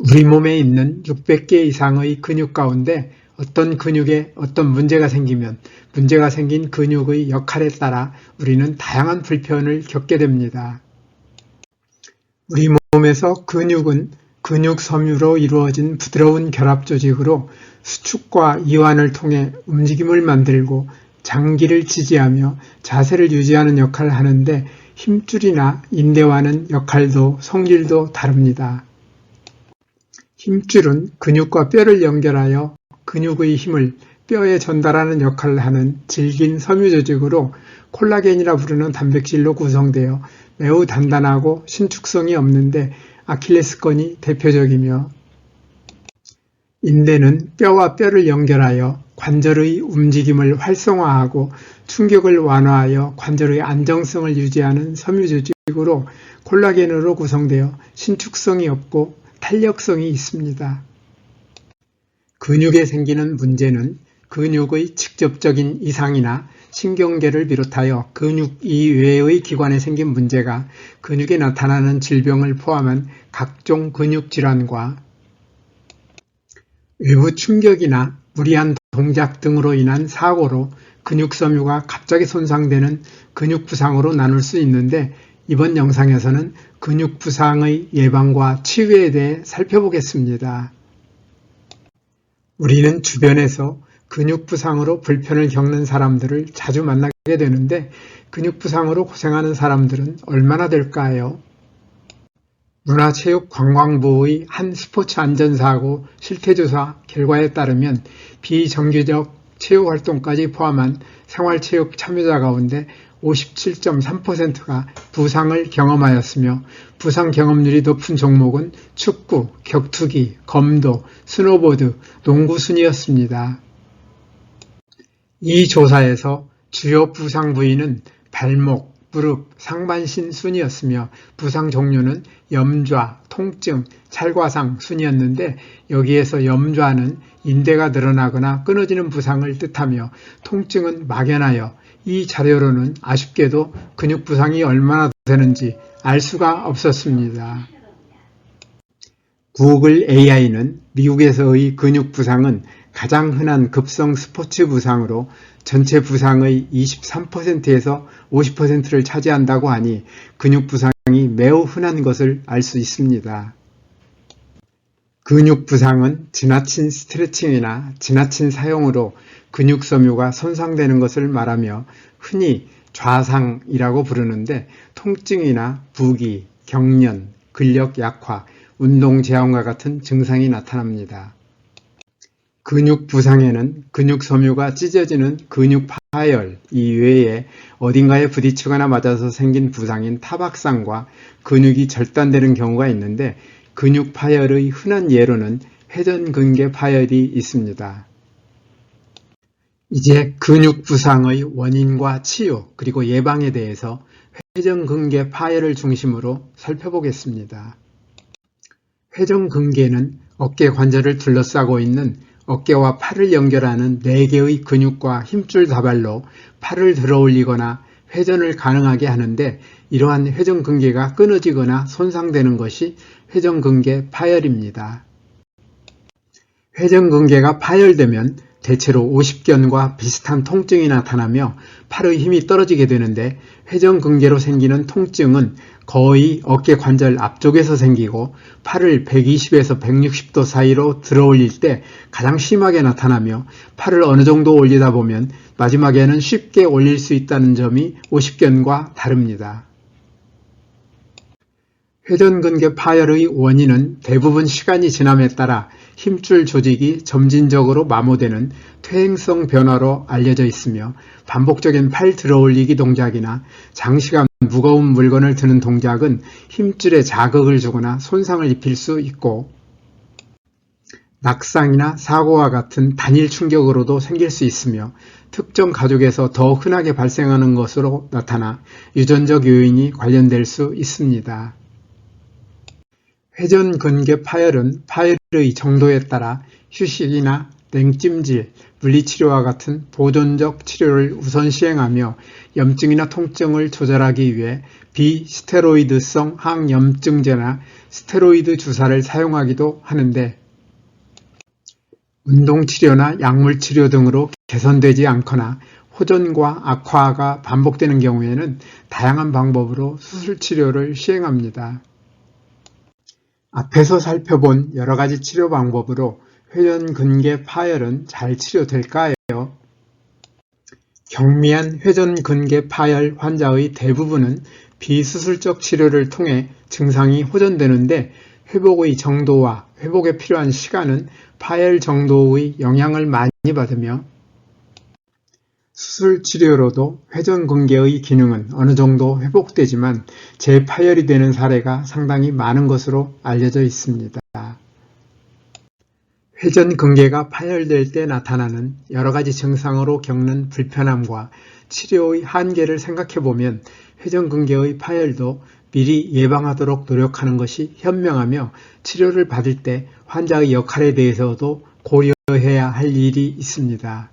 우리 몸에 있는 600개 이상의 근육 가운데 어떤 근육에 어떤 문제가 생기면 문제가 생긴 근육의 역할에 따라 우리는 다양한 불편을 겪게 됩니다. 우리 몸에서 근육은 근육 섬유로 이루어진 부드러운 결합 조직으로 수축과 이완을 통해 움직임을 만들고 장기를 지지하며 자세를 유지하는 역할을 하는데 힘줄이나 인대와는 역할도 성질도 다릅니다. 힘줄은 근육과 뼈를 연결하여 근육의 힘을 뼈에 전달하는 역할을 하는 질긴 섬유 조직으로 콜라겐이라 부르는 단백질로 구성되어 매우 단단하고 신축성이 없는데 아킬레스건이 대표적이며, 인대는 뼈와 뼈를 연결하여 관절의 움직임을 활성화하고 충격을 완화하여 관절의 안정성을 유지하는 섬유 조직으로 콜라겐으로 구성되어 신축성이 없고 탄력성이 있습니다. 근육에 생기는 문제는 근육의 직접적인 이상이나 신경계를 비롯하여 근육 이외의 기관에 생긴 문제가 근육에 나타나는 질병을 포함한 각종 근육 질환과 외부 충격이나 무리한 동작 등으로 인한 사고로 근육 섬유가 갑자기 손상되는 근육 부상으로 나눌 수 있는데, 이번 영상에서는 근육 부상의 예방과 치유에 대해 살펴보겠습니다. 우리는 주변에서 근육 부상으로 불편을 겪는 사람들을 자주 만나게 되는데, 근육 부상으로 고생하는 사람들은 얼마나 될까요? 문화체육관광부의 한 스포츠 안전사고 실태조사 결과에 따르면 비정규적 체육활동까지 포함한 생활체육 참여자 가운데 57.3%가 부상을 경험하였으며, 부상 경험률이 높은 종목은 축구, 격투기, 검도, 스노보드, 농구 순이었습니다. 이 조사에서 주요 부상 부위는 발목, 무릎, 상반신 순이었으며 부상 종류는 염좌, 통증, 찰과상 순이었는데, 여기에서 염좌는 인대가 늘어나거나 끊어지는 부상을 뜻하며 통증은 막연하여 이 자료로는 아쉽게도 근육 부상이 얼마나 되는지 알 수가 없었습니다. 구글 AI는 미국에서의 근육 부상은 가장 흔한 급성 스포츠 부상으로 전체 부상의 23%에서 50%를 차지한다고 하니 근육 부상이 매우 흔한 것을 알 수 있습니다. 근육 부상은 지나친 스트레칭이나 지나친 사용으로 근육 섬유가 손상되는 것을 말하며 흔히 좌상이라고 부르는데, 통증이나 부기, 경련, 근력 약화, 운동 제한과 같은 증상이 나타납니다. 근육 부상에는 근육 섬유가 찢어지는 근육 파열 이외에 어딘가에 부딪히거나 맞아서 생긴 부상인 타박상과 근육이 절단되는 경우가 있는데, 근육 파열의 흔한 예로는 회전근개 파열이 있습니다. 이제 근육 부상의 원인과 치유 그리고 예방에 대해서 회전근개 파열을 중심으로 살펴보겠습니다. 회전근개는 어깨 관절을 둘러싸고 있는 어깨와 팔을 연결하는 4개의 근육과 힘줄 다발로 팔을 들어올리거나 회전을 가능하게 하는데, 이러한 회전근개가 끊어지거나 손상되는 것이 회전근개 파열입니다. 회전근개가 파열되면 대체로 오십견과 비슷한 통증이 나타나며 팔의 힘이 떨어지게 되는데, 회전근개로 생기는 통증은 거의 어깨 관절 앞쪽에서 생기고 팔을 120에서 160도 사이로 들어올릴 때 가장 심하게 나타나며, 팔을 어느 정도 올리다 보면 마지막에는 쉽게 올릴 수 있다는 점이 오십견과 다릅니다. 회전근개 파열의 원인은 대부분 시간이 지남에 따라 힘줄 조직이 점진적으로 마모되는 퇴행성 변화로 알려져 있으며, 반복적인 팔 들어올리기 동작이나 장시간 무거운 물건을 드는 동작은 힘줄에 자극을 주거나 손상을 입힐 수 있고, 낙상이나 사고와 같은 단일 충격으로도 생길 수 있으며, 특정 가족에서 더 흔하게 발생하는 것으로 나타나 유전적 요인이 관련될 수 있습니다. 회전근개 파열은 파열의 정도에 따라 휴식이나 냉찜질, 물리치료와 같은 보존적 치료를 우선 시행하며 염증이나 통증을 조절하기 위해 비스테로이드성 항염증제나 스테로이드 주사를 사용하기도 하는데 운동치료나 약물치료 등으로 개선되지 않거나 호전과 악화가 반복되는 경우에는 다양한 방법으로 수술치료를 시행합니다. 앞에서 살펴본 여러가지 치료 방법으로 회전근개 파열은 잘 치료될까요? 경미한 회전근개 파열 환자의 대부분은 비수술적 치료를 통해 증상이 호전되는데 회복의 정도와 회복에 필요한 시간은 파열 정도의 영향을 많이 받으며 수술 치료로도 회전근개의 기능은 어느 정도 회복되지만 재파열이 되는 사례가 상당히 많은 것으로 알려져 있습니다. 회전근개가 파열될 때 나타나는 여러가지 증상으로 겪는 불편함과 치료의 한계를 생각해보면 회전근개의 파열도 미리 예방하도록 노력하는 것이 현명하며 치료를 받을 때 환자의 역할에 대해서도 고려해야 할 일이 있습니다.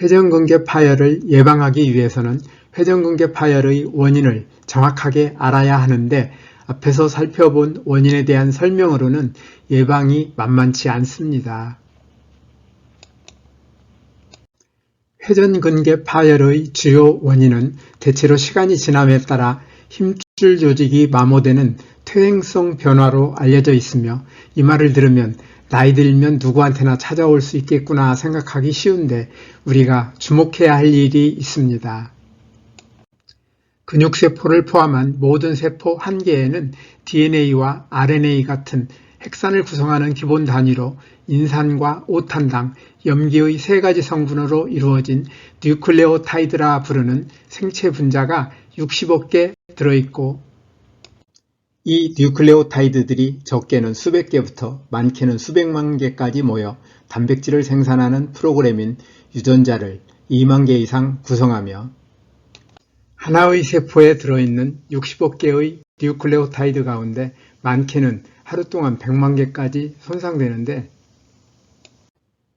회전근개 파열을 예방하기 위해서는 회전근개 파열의 원인을 정확하게 알아야 하는데 앞에서 살펴본 원인에 대한 설명으로는 예방이 만만치 않습니다. 회전근개 파열의 주요 원인은 대체로 시간이 지남에 따라 힘줄 조직이 마모되는 퇴행성 변화로 알려져 있으며 이 말을 들으면 나이 들면 누구한테나 찾아올 수 있겠구나 생각하기 쉬운데 우리가 주목해야 할 일이 있습니다. 근육세포를 포함한 모든 세포 한 개에는 DNA와 RNA 같은 핵산을 구성하는 기본 단위로 인산과 오탄당, 염기의 세 가지 성분으로 이루어진 뉴클레오타이드라 부르는 생체 분자가 60억 개 들어있고 이 뉴클레오타이드들이 적게는 수백 개부터 많게는 수백만 개까지 모여 단백질을 생산하는 프로그램인 유전자를 2만 개 이상 구성하며 하나의 세포에 들어있는 60억 개의 뉴클레오타이드 가운데 많게는 하루 동안 100만 개까지 손상되는데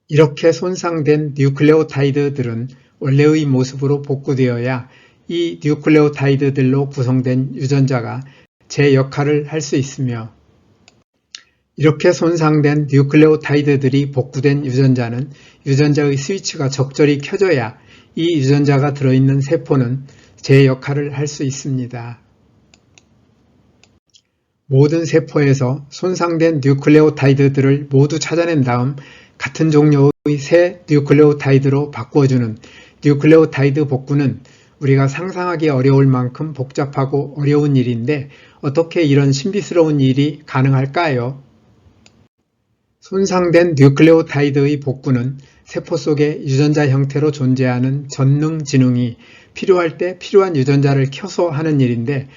이렇게 손상된 뉴클레오타이드들은 원래의 모습으로 복구되어야 이 뉴클레오타이드들로 구성된 유전자가 제 역할을 할 수 있으며 이렇게 손상된 뉴클레오타이드들이 복구된 유전자는 유전자의 스위치가 적절히 켜져야 이 유전자가 들어있는 세포는 제 역할을 할 수 있습니다. 모든 세포에서 손상된 뉴클레오타이드들을 모두 찾아낸 다음 같은 종류의 새 뉴클레오타이드로 바꾸어주는 뉴클레오타이드 복구는 우리가 상상하기 어려울 만큼 복잡하고 어려운 일인데 어떻게 이런 신비스러운 일이 가능할까요? 손상된 뉴클레오타이드의 복구는 세포 속에 유전자 형태로 존재하는 전능지능이 필요할 때 필요한 유전자를 켜서 하는 일인데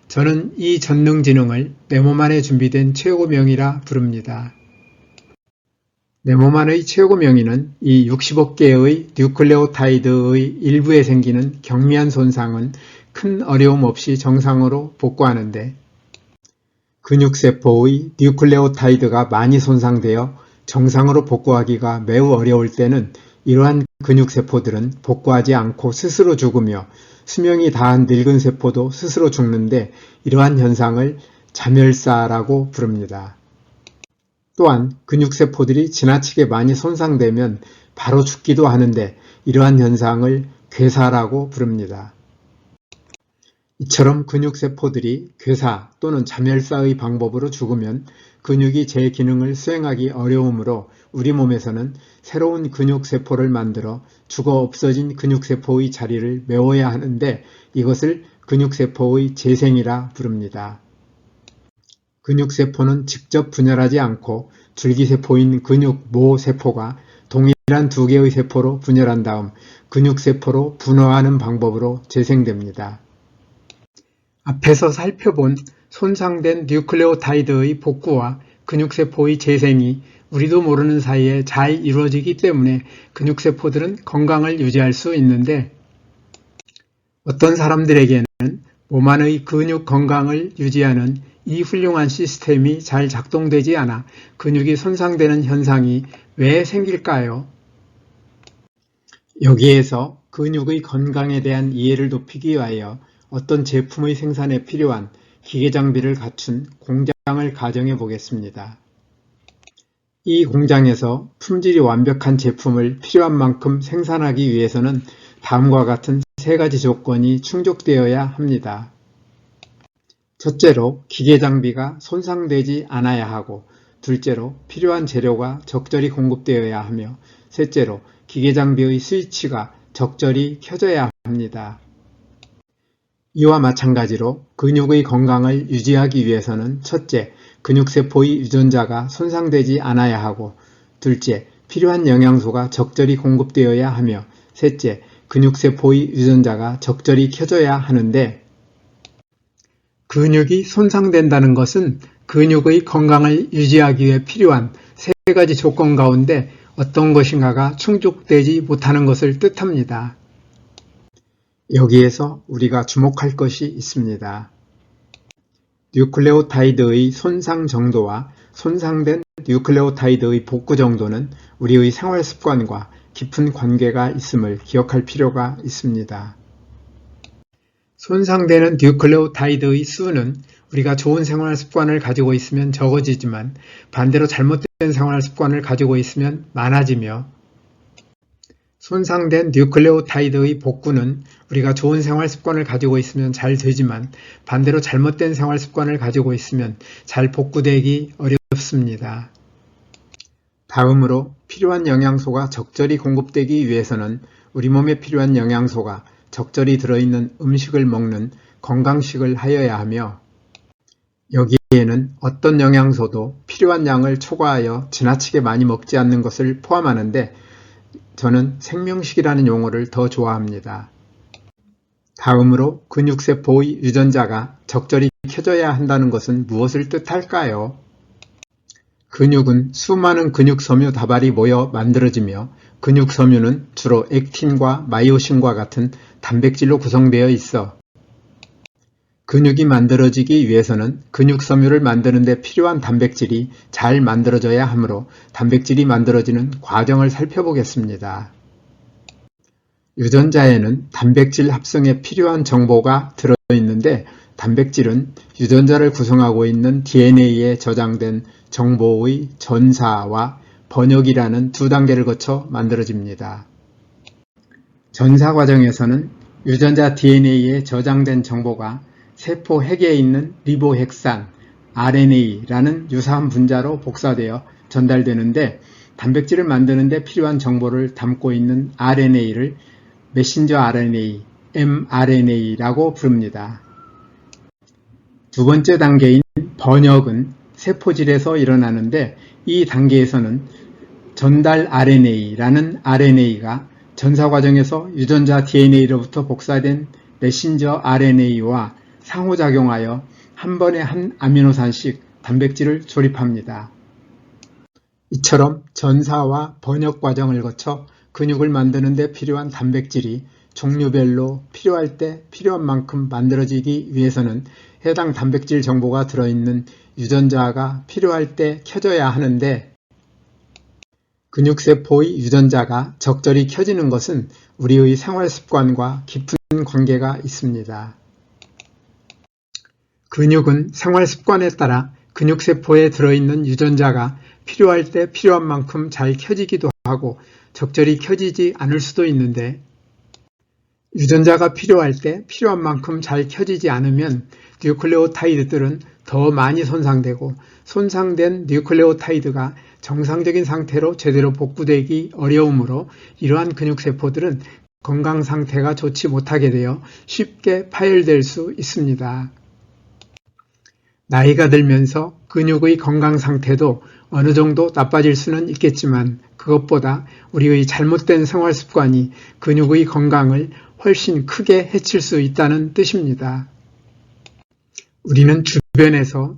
저는 이 전능지능을 내 몸 안에 준비된 최고명이라 부릅니다. 내 몸 안의 최고명이는 이 60억 개의 뉴클레오타이드의 일부에 생기는 경미한 손상은 큰 어려움 없이 정상으로 복구하는데 근육세포의 뉴클레오타이드가 많이 손상되어 정상으로 복구하기가 매우 어려울 때는 이러한 근육세포들은 복구하지 않고 스스로 죽으며 수명이 다한 늙은 세포도 스스로 죽는데 이러한 현상을 자멸사라고 부릅니다. 또한 근육세포들이 지나치게 많이 손상되면 바로 죽기도 하는데 이러한 현상을 괴사라고 부릅니다. 이처럼 근육세포들이 괴사 또는 자멸사의 방법으로 죽으면 근육이 제 기능을 수행하기 어려우므로 우리 몸에서는 새로운 근육세포를 만들어 죽어 없어진 근육세포의 자리를 메워야 하는데 이것을 근육세포의 재생이라 부릅니다. 근육세포는 직접 분열하지 않고 줄기세포인 근육모세포가 동일한 두 개의 세포로 분열한 다음 근육세포로 분화하는 방법으로 재생됩니다. 앞에서 살펴본 손상된 뉴클레오타이드의 복구와 근육세포의 재생이 우리도 모르는 사이에 잘 이루어지기 때문에 근육세포들은 건강을 유지할 수 있는데 어떤 사람들에게는 몸 안의 근육 건강을 유지하는 이 훌륭한 시스템이 잘 작동되지 않아 근육이 손상되는 현상이 왜 생길까요? 여기에서 근육의 건강에 대한 이해를 높이기 위하여 어떤 제품의 생산에 필요한 기계 장비를 갖춘 공장을 가정해 보겠습니다. 이 공장에서 품질이 완벽한 제품을 필요한 만큼 생산하기 위해서는 다음과 같은 세 가지 조건이 충족되어야 합니다. 첫째로 기계 장비가 손상되지 않아야 하고, 둘째로 필요한 재료가 적절히 공급되어야 하며, 셋째로 기계 장비의 스위치가 적절히 켜져야 합니다. 이와 마찬가지로 근육의 건강을 유지하기 위해서는 첫째, 근육세포의 유전자가 손상되지 않아야 하고, 둘째, 필요한 영양소가 적절히 공급되어야 하며, 셋째, 근육세포의 유전자가 적절히 켜져야 하는데, 근육이 손상된다는 것은 근육의 건강을 유지하기 위해 필요한 세 가지 조건 가운데 어떤 것인가가 충족되지 못하는 것을 뜻합니다. 여기에서 우리가 주목할 것이 있습니다. 뉴클레오타이드의 손상 정도와 손상된 뉴클레오타이드의 복구 정도는 우리의 생활 습관과 깊은 관계가 있음을 기억할 필요가 있습니다. 손상되는 뉴클레오타이드의 수는 우리가 좋은 생활 습관을 가지고 있으면 적어지지만 반대로 잘못된 생활 습관을 가지고 있으면 많아지며, 손상된 뉴클레오타이드의 복구는 우리가 좋은 생활 습관을 가지고 있으면 잘 되지만 반대로 잘못된 생활 습관을 가지고 있으면 잘 복구되기 어렵습니다. 다음으로 필요한 영양소가 적절히 공급되기 위해서는 우리 몸에 필요한 영양소가 적절히 들어있는 음식을 먹는 건강식을 하여야 하며, 여기에는 어떤 영양소도 필요한 양을 초과하여 지나치게 많이 먹지 않는 것을 포함하는데, 저는 생명식이라는 용어를 더 좋아합니다. 다음으로 근육세포의 유전자가 적절히 켜져야 한다는 것은 무엇을 뜻할까요? 근육은 수많은 근육섬유 다발이 모여 만들어지며, 근육섬유는 주로 액틴과 마이오신과 같은 단백질로 구성되어 있어 근육이 만들어지기 위해서는 근육섬유를 만드는 데 필요한 단백질이 잘 만들어져야 하므로 단백질이 만들어지는 과정을 살펴보겠습니다. 유전자에는 단백질 합성에 필요한 정보가 들어있는데, 단백질은 유전자를 구성하고 있는 DNA에 저장된 정보의 전사와 번역이라는 두 단계를 거쳐 만들어집니다. 전사 과정에서는 유전자 DNA에 저장된 정보가 세포 핵에 있는 리보핵산, RNA라는 유사한 분자로 복사되어 전달되는데, 단백질을 만드는 데 필요한 정보를 담고 있는 RNA를 메신저 RNA, mRNA라고 부릅니다. 두 번째 단계인 번역은 세포질에서 일어나는데, 이 단계에서는 전달 RNA라는 RNA가 전사 과정에서 유전자 DNA로부터 복사된 메신저 RNA와 상호작용하여 한 번에 한 아미노산씩 단백질을 조립합니다. 이처럼 전사와 번역 과정을 거쳐 근육을 만드는 데 필요한 단백질이 종류별로 필요할 때 필요한 만큼 만들어지기 위해서는 해당 단백질 정보가 들어있는 유전자가 필요할 때 켜져야 하는데, 근육세포의 유전자가 적절히 켜지는 것은 우리의 생활 습관과 깊은 관계가 있습니다. 근육은 생활 습관에 따라 근육세포에 들어있는 유전자가 필요할 때 필요한 만큼 잘 켜지기도 하고 적절히 켜지지 않을 수도 있는데, 유전자가 필요할 때 필요한 만큼 잘 켜지지 않으면 뉴클레오타이드들은 더 많이 손상되고, 손상된 뉴클레오타이드가 정상적인 상태로 제대로 복구되기 어려우므로 이러한 근육세포들은 건강 상태가 좋지 못하게 되어 쉽게 파열될 수 있습니다. 나이가 들면서 근육의 건강 상태도 어느 정도 나빠질 수는 있겠지만, 그것보다 우리의 잘못된 생활 습관이 근육의 건강을 훨씬 크게 해칠 수 있다는 뜻입니다. 우리는 주변에서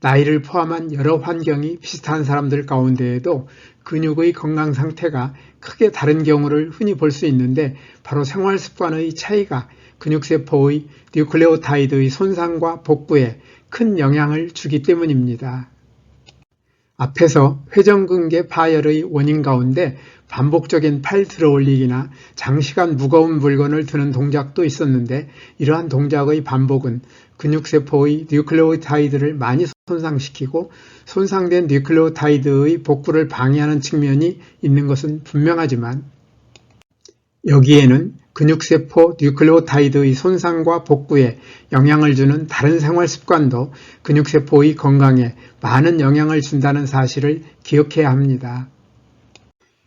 나이를 포함한 여러 환경이 비슷한 사람들 가운데에도 근육의 건강 상태가 크게 다른 경우를 흔히 볼 수 있는데, 바로 생활 습관의 차이가 근육세포의 뉴클레오타이드의 손상과 복구에 큰 영향을 주기 때문입니다. 앞에서 회전근개 파열의 원인 가운데 반복적인 팔 들어올리기나 장시간 무거운 물건을 드는 동작도 있었는데, 이러한 동작의 반복은 근육세포의 뉴클레오타이드를 많이 손상시키고 손상된 뉴클레오타이드의 복구를 방해하는 측면이 있는 것은 분명하지만, 여기에는 근육세포 뉴클레오타이드의 손상과 복구에 영향을 주는 다른 생활습관도 근육세포의 건강에 많은 영향을 준다는 사실을 기억해야 합니다.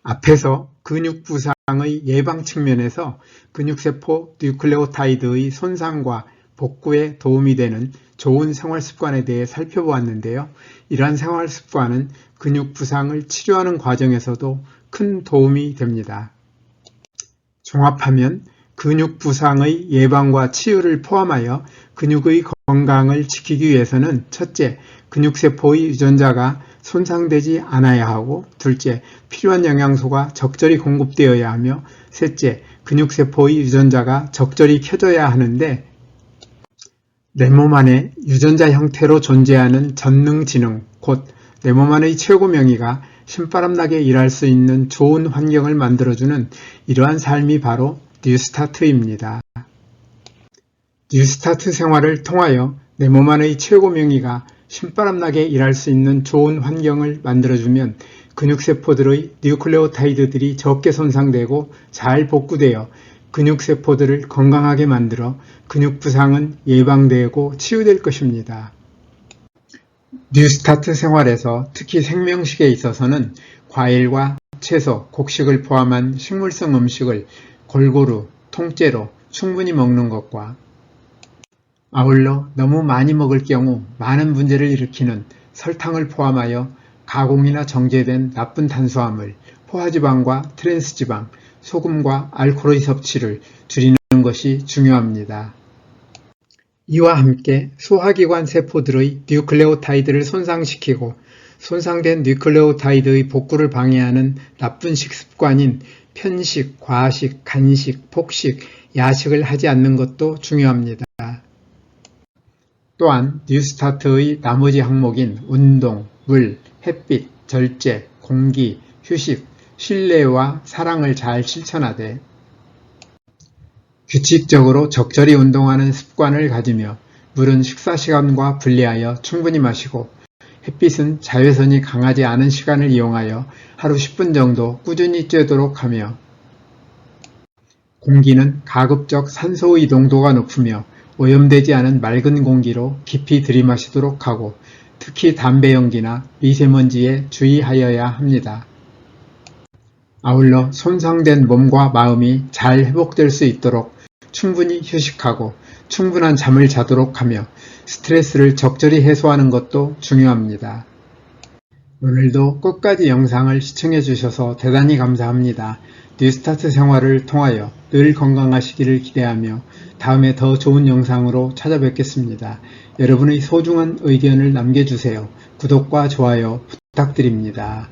앞에서 근육부상의 예방 측면에서 근육세포 뉴클레오타이드의 손상과 복구에 도움이 되는 좋은 생활습관에 대해 살펴보았는데요. 이러한 생활습관은 근육부상을 치료하는 과정에서도 큰 도움이 됩니다. 종합하면 근육부상의 예방과 치유를 포함하여 근육의 건강을 지키기 위해서는 첫째, 근육세포의 유전자가 손상되지 않아야 하고, 둘째, 필요한 영양소가 적절히 공급되어야 하며, 셋째, 근육세포의 유전자가 적절히 켜져야 하는데, 내 몸 안에 유전자 형태로 존재하는 전능지능, 곧 내 몸 안의 최고 명의가 신바람나게 일할 수 있는 좋은 환경을 만들어주는 이러한 삶이 바로 뉴스타트입니다. 뉴스타트 생활을 통하여 내 몸 안의 최고 명의가 신바람나게 일할 수 있는 좋은 환경을 만들어주면 근육세포들의 뉴클레오타이드들이 적게 손상되고 잘 복구되어 근육세포들을 건강하게 만들어 근육부상은 예방되고 치유될 것입니다. 뉴스타트 생활에서 특히 생명식에 있어서는 과일과 채소, 곡식을 포함한 식물성 음식을 골고루, 통째로 충분히 먹는 것과, 아울러 너무 많이 먹을 경우 많은 문제를 일으키는 설탕을 포함하여 가공이나 정제된 나쁜 탄수화물, 포화지방과 트랜스지방, 소금과 알코올의 섭취를 줄이는 것이 중요합니다. 이와 함께 소화기관 세포들의 뉴클레오타이드를 손상시키고 손상된 뉴클레오타이드의 복구를 방해하는 나쁜 식습관인 편식, 과식, 간식, 폭식, 야식을 하지 않는 것도 중요합니다. 또한 뉴스타트의 나머지 항목인 운동, 물, 햇빛, 절제, 공기, 휴식, 신뢰와 사랑을 잘 실천하되 규칙적으로 적절히 운동하는 습관을 가지며, 물은 식사 시간과 분리하여 충분히 마시고, 햇빛은 자외선이 강하지 않은 시간을 이용하여 하루 10분 정도 꾸준히 쬐도록 하며, 공기는 가급적 산소의 농도가 높으며 오염되지 않은 맑은 공기로 깊이 들이마시도록 하고, 특히 담배 연기나 미세먼지에 주의하여야 합니다. 아울러 손상된 몸과 마음이 잘 회복될 수 있도록 충분히 휴식하고 충분한 잠을 자도록 하며 스트레스를 적절히 해소하는 것도 중요합니다. 오늘도 끝까지 영상을 시청해 주셔서 대단히 감사합니다. 뉴스타트 생활을 통하여 늘 건강하시기를 기대하며 다음에 더 좋은 영상으로 찾아뵙겠습니다. 여러분의 소중한 의견을 남겨주세요. 구독과 좋아요 부탁드립니다.